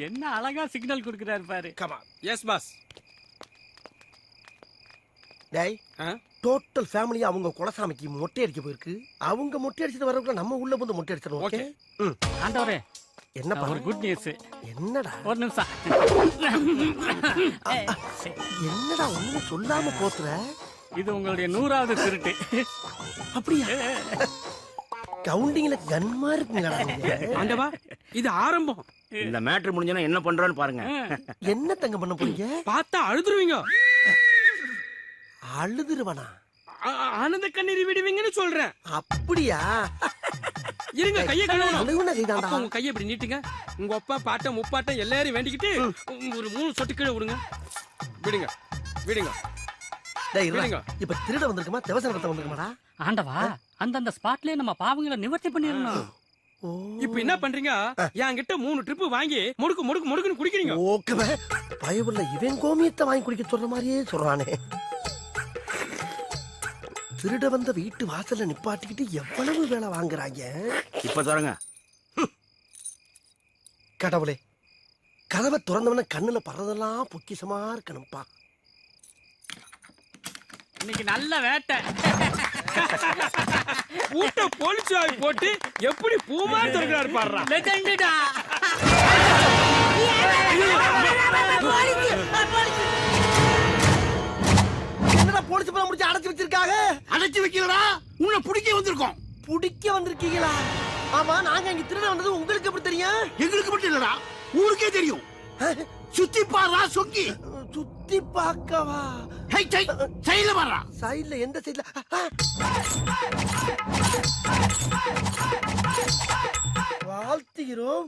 என்ன அழகா சிக்னல் கொடுக்கறாரு பாரு. Come on. Yes boss. டேய், டோட்டல் ஃபேமிலி அவங்க குலசாமிக்கு மொட்டை அடிக்க போயிருக்கு. அவங்க மொட்டை அடிச்சிட்டு வரக்குள்ள நம்ம உள்ள வந்து மொட்டை அடிச்சிடணும். ஓகே. ஆண்டவரே, என்னப்பா ஒரு குட் நியூஸ். என்னடா? ஒரு நிமிஷம். என்னடா ஒண்ணுமே சொல்லாம போத்துற? இது உங்களுடைய 100வது திருட்டு. அப்படியா? கவுண்டிங்ல கன்மா இருக்குங்கடா. ஆண்டவா, இது ஆரம்பம். இந்த மேட்ரு முடிஞ்சனா என்ன பண்றோன்னு பாருங்க. என்ன தங்க பண்ண போறீங்க? பார்த்தா அழுதுருவீங்க. அழுதுருவனா? ஆனந்த கண்ணீர் விடுவீங்கன்னு சொல்றேன். அப்படியா? இருங்க, கையை கழுவணும். அழுவுன செய்தாண்டா. உங்க கையை இப்படி நீட்டுங்க. உங்க அப்பா பாட்டம் முப்பாட்டம் எல்லாரும் வேண்டிக்கிட்டு ஒரு 3 சொட்டு கீழே விடுங்க. விடுங்க விடுங்க. டேய் இருங்க. இப்ப திருட வந்திருக்குமா தேவசன ரத்தம் வந்திருக்குமாடா? ஆண்டவா, அந்த ஸ்பாட்லயே நம்ம பாவங்களை நிவர்த்தி பண்ணிரணும். இப்ப என்ன பண்றீங்க? என்கிட்ட 3 ட்ரிப் வாங்கி முடுக்கு முடுக்கு முடுக்குன்னு குடிக்கிறீங்க. ஓகே. பயவுள்ள இவன் கோமியத்தை வாங்கி குடிக்க சொல்ற மாதிரியே சொல்றானே. திருட வந்த வீட்டு வாசல்ல நிப்பாட்டிக்கிட்டு எவ்வளவு வேலை வாங்குறாங்க. இப்ப தரங்க. கடவுளே, கதவை திறந்தவன கண்ணுல பறதெல்லாம் பொக்கிஷமா இருக்கணும்பா. இன்னைக்கு நல்ல வேட்டை. பூட்ட போலீஸ் போட்டு எப்படி பூமா திறக்கிறாரு பாருடா. லெஜெண்டடா. என்னடா போலீஸ் பல முடிச்சு அடைச்சு வச்சிருக்காங்க? அடைச்சு வைக்கலடா, உன்னை புடிக்க வந்திருக்கோம். புடிக்க வந்திருக்கீங்களா? ஆமா, நாங்க இங்க திருட வந்தது உங்களுக்கு எப்படி தெரியும்? எங்களுக்கு மட்டும் இல்லடா, ஊருக்கே தெரியும். சுத்தி பாரா சொக்கி. சுத்தி பார்க்கவா? ஹை ஹை, சைடுல பாரா. சைடுல எந்த சைடுல? வாழ்த்துகிறோம்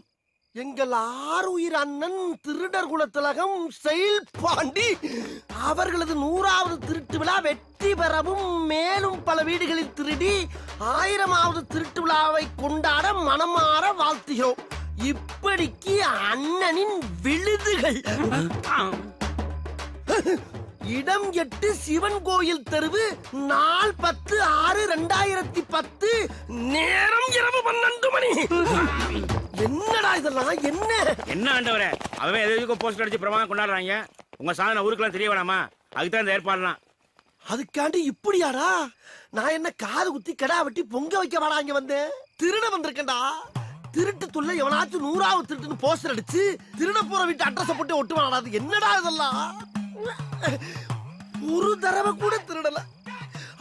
எங்கள் ஆருயிர் அண்ணன் திருடர் குலத்திலகம் செயல் பாண்டி அவர்களது 100வது திருட்டு விழா வெற்றி பெறவும் மேலும் பல வீடுகளில் திருடி 1000வது திருட்டு விழாவை கொண்டாட மனமாற வாழ்த்துகிறோம். இப்படிக்கு அண்ணனின் விழுதுகள். இடம் 8 சிவன் கோயில் தெருவு, நாள் 10/6/2010, நேரம் இரவு 12 மணி. என்னடா இதெல்லாம்? என்ன ஆண்டவரே, அவன் எதுக்கு போஸ்ட் அடிச்சு பிரமாதம் கொண்டாடுறாங்க. உங்க சாதனை ஊருக்குலாம் தெரிய வேணாமா? அதுக்குதான் இந்த ஏற்பாடுலாம். அதுக்காண்டி இப்படியாடா? நான் என்ன காது குத்தி கடா வெட்டி பொங்க வைக்க வாடா இங்க வந்தேன்? திருட வந்திருக்கேன்டா. திருட்டு துள்ள எவனாச்சும் 100வது திருட்டுன்னு போஸ்டர் அடிச்சு திருட போற வீட்டு அட்ரஸ் போட்டு ஒட்டுவாடா. அது என்னடா இதெல்லாம்? ஒரு தடவை கூட திருடல.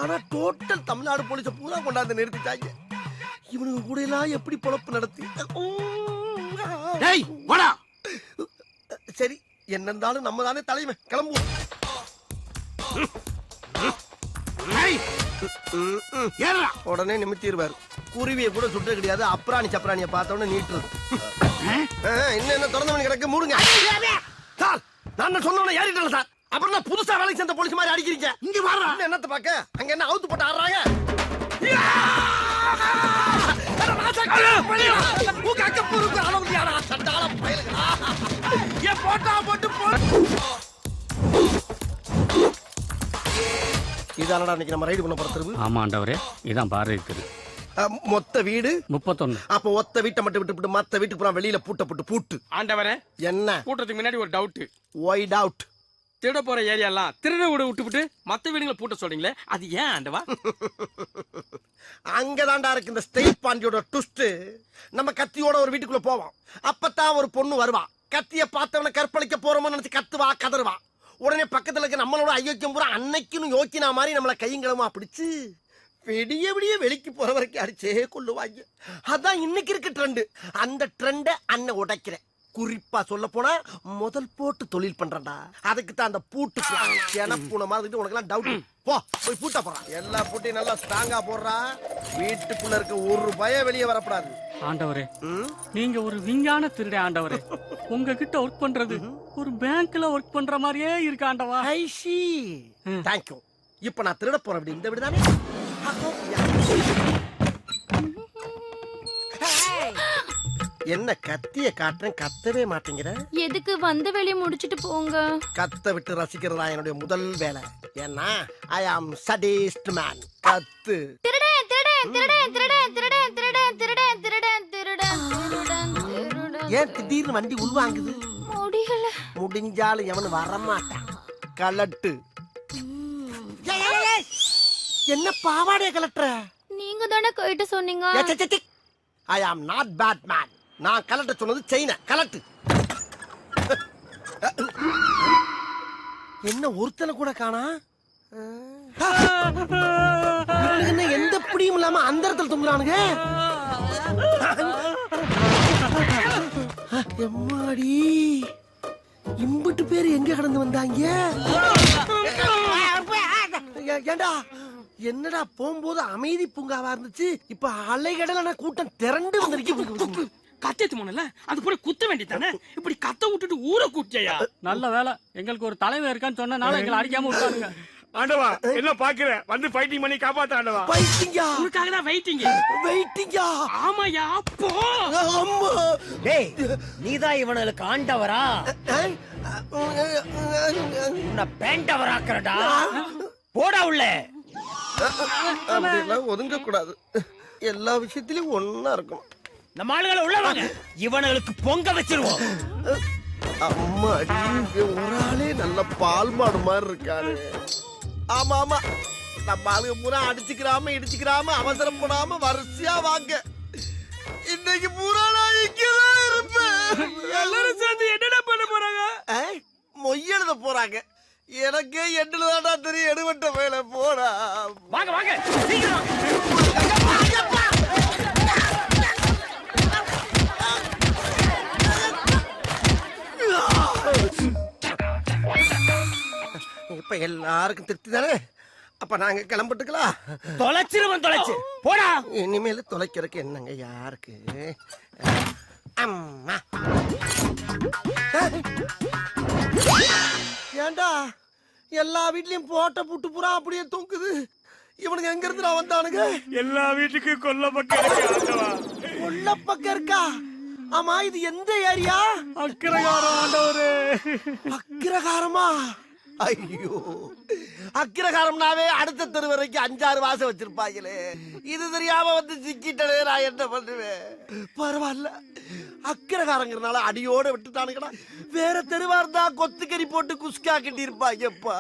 ஆனா டோட்டல் தமிழ்நாடு போலீஸ பூரா கொண்டாந்து நிறுத்திட்டாங்க. இவனுக்கு கூட எல்லாம் எப்படி பொழப்பு நடத்தி? சரி, என்ன இருந்தாலும் நம்ம தானே தலைமை. கிளம்புவோம். உடனே நிமித்திடுவார். குருவியை கூட சுட்டு கிடையாது. அப்ராணி சப்ராணியை பார்த்தோன்னு நீட்டுறது. என்ன திறந்தவனு கிடக்கு, மூடுங்க. சார், நான் சொன்னவன ஏறிட்டல சார். அப்புறம் நான் புதுசா வேலைக்கு சேர்ந்த போலீஸ் மாதிரி அடிக்கிறீங்க. இங்க வர்றா. என்னத்தை பாக்க? அங்க என்ன அவுத்து போட்டு ஆடுறாங்க? இதானடா இன்னைக்கு நம்ம ரைடு பண்ண போற தெருவு. ஆமா ஆண்டவரே, இதான் பாரு தெரு. மொத்த வீடு 31. அப்ப ஒத்த வீட்டை மட்டும் விட்டு மத்த வீட்டுக்கு போற வெளியில பூட்டு. ஆண்டவரே, என்ன பூட்டத்துக்கு முன்னாடி ஒரு டவுட். Y doubt? திருட போற ஏரியாலாம் திருட விட்டுவிட்டு மத்த வீடுகளை பூட்ட சொல்றீங்களே, அது ஏன் ஆண்டவா? அங்கதான்டா இருக்கு இந்த ஸ்டேட் பாண்டியோட ட்விஸ்ட். நம்ம கத்தியோட ஒரு வீட்டுக்குள்ள போவோம். அப்பதான் ஒரு பொண்ணு வருவா. கத்திய பார்த்தவன கற்பழிக்க போறோம்னு நினைச்சு கத்துவா, கதறுவா. உடனே பக்கத்துல இருக்க நம்மளோட ஐயோக்கியம் பூரா அன்னைக்குன்னு யோக்கினா மாதிரி நம்மள கையங்களமா பிடிச்சு விடிய விடிய வெளிக்கு போற வரைக்கும் அடிச்சே கொள்ளுவாங்க. அதான் இன்னைக்கு இருக்க ட்ரெண்ட். அந்த ட்ரெண்ட அண்ணன் உடைக்கிறேன். குறிப்பா சொல்ல போனா முதல் போட்டு தொழில் பண்றேன்டா. அதுக்கு தான் அந்த பூட்டு பூனை மாதிரி உனக்கு எல்லாம் டவுட். போ போய் பூட்டா போறான். எல்லா பூட்டையும் நல்லா ஸ்ட்ராங்கா போடுறா. வீட்டுக்குள்ள இருக்க ஒரு பயம் வெளியே வரப்படாது. ஆண்டவரே, நீங்க ஒரு விஞ்ஞான திருட ஆண்டவரே. உங்ககிட்ட ஒர்க் பண்றது ஒரு பேங்க்ல ஒர்க் பண்ற மாதிரியே இருக்கு ஆண்டவா. I see thank you. இப்ப நான் திருட போற வீடு இந்த வீடு தானே? என்ன கத்திய காட்டுறேன், கத்தவே மாட்டேங்கிற? எதுக்கு? வந்த வேலையை முடிச்சிட்டு போங்க. கத்த விட்டு ரசிக்கிறதா என்னுடைய முதல் வேலை. ஏன்னா ஐ ஆம் சடிஸ்ட் மேன். கத்து. திருடன் திருடன் திருடன் திருடன் திருடன் திருடன் திருடன் திருடன் திருடன் திருடன் திருடன் ஏன் திடீர்னு வண்டி உள்வாங்குது? முடியல. முடிஞ்சாலும் எவனு வரமாட்டான். கலட்டு. ஏய், ஏய், ஏய். என்ன பாவாடைய கலட்டுற? நீங்க தானே கைட்ட சொன்னீங்க. ஐ ஆம் நாட் பேட் மேன். நான் கலட்ட சொன்னது செயின கலட்டு. என்ன ஒருத்தனை கூட காணா? என்ன எந்த பிடியும் இல்லாம அந்த இடத்துல தொங்குறானுங்க. எம்மாடி, இம்புட்டு பேரு எங்க கடந்து வந்தாங்க? ஏண்டா என்னடா போகும்போது அமைதி பூங்காவா இருந்துச்சு, இப்ப அலைகடலான கூட்டம் திரண்டு வந்திருக்கு. கத்திட்டு போனல அது போய் குத்த வேண்டியதானே, இப்படி கத்த விட்டுட்டு ஊரை கூட்டியா? நல்ல வேலை எங்களுக்கு ஒரு தலைவர் இருக்கான்னு சொன்னனால எங்களை அடிக்காம விட்டானுங்க. ஆண்டவா என்ன பாக்குற, வந்து ஃபைட்டிங் பண்ணி காப்பாத்த ஆண்டவா. வெயிட்டிங்கா, உனக்காக தான் வெயிட்டிங். வெயிட்டிங்கா. ஆமாயா போ. அம்மா, டேய் நீதான் இவனுக்கு ஆண்டவரா? உன்னை பேண்டவராக்குறடா. போடா உள்ள. அப்படியெல்லாம் ஒதுங்க கூடாது. எல்லா விஷயத்திலயும் ஒன்னா இருக்கும். நம்ம ஆளுகளை உள்ள வாங்க, இவனுக்கு பொங்க வச்சிருவோம். அம்மா, ஒரு ஆளே நல்ல பால் மாடு மாதிரி இருக்காரு. ஆமா ஆமா, நம்ம ஆளுங்க பூரா அடிச்சுக்கிறாம இடிச்சுக்கிறாம அவசரப்படாம வரிசையா வாங்க. இன்னைக்கு பூரா நான் இங்கதான் இருப்பேன். எல்லாரும் சேர்ந்து என்னடா பண்ண போறாங்க? மொய்யெழுத போறாங்க. எனக்கே எண்ணுலதான்டா தெரியும். எடுவட்ட வேலை போடா. வாங்க வாங்க சீக்கிரம். இப்ப எல்லாருக்கும் திருப்தி தானே? அப்ப நாங்க கிளம்பிட்டுக்கலாம். தொலைச்சிருவன் தொலைச்சு போடா. இனிமேல தொலைக்கிறதுக்கு என்னங்க யாருக்கு? அம்மா, ஏண்டா எல்லா வீட்லயும் போட்ட புட்டு புறா அப்படியே தூக்குது. இவனுக்கு எங்க இருந்து நான் வந்தானுங்க? எல்லா வீட்டுக்கும் கொல்ல பக்கம் இருக்கு ஆண்டவா. உள்ள பக்கம் இருக்கா? ஆமா, இது எந்த ஏரியா? அக்கிரகாரம் ஆண்டவரே. அக்கிரகாரமா? ஐயோ, அக்கிரகாரம்னாவே அடுத்த தெரு வரைக்கும் 5-6 வாசம் வச்சிருப்பாங்களே. இது தெரியாம வந்து சிக்கிட்டே நான் என்ன பண்ணுவேன்? பரவாயில்ல, அக்கிரகாரங்கிறனால அடியோட விட்டுட்டானுங்கடா. வேற தெருவா இருந்தா கொத்துக்கறி போட்டு குஸ்கா கட்டி இருப்பாங்கப்பா.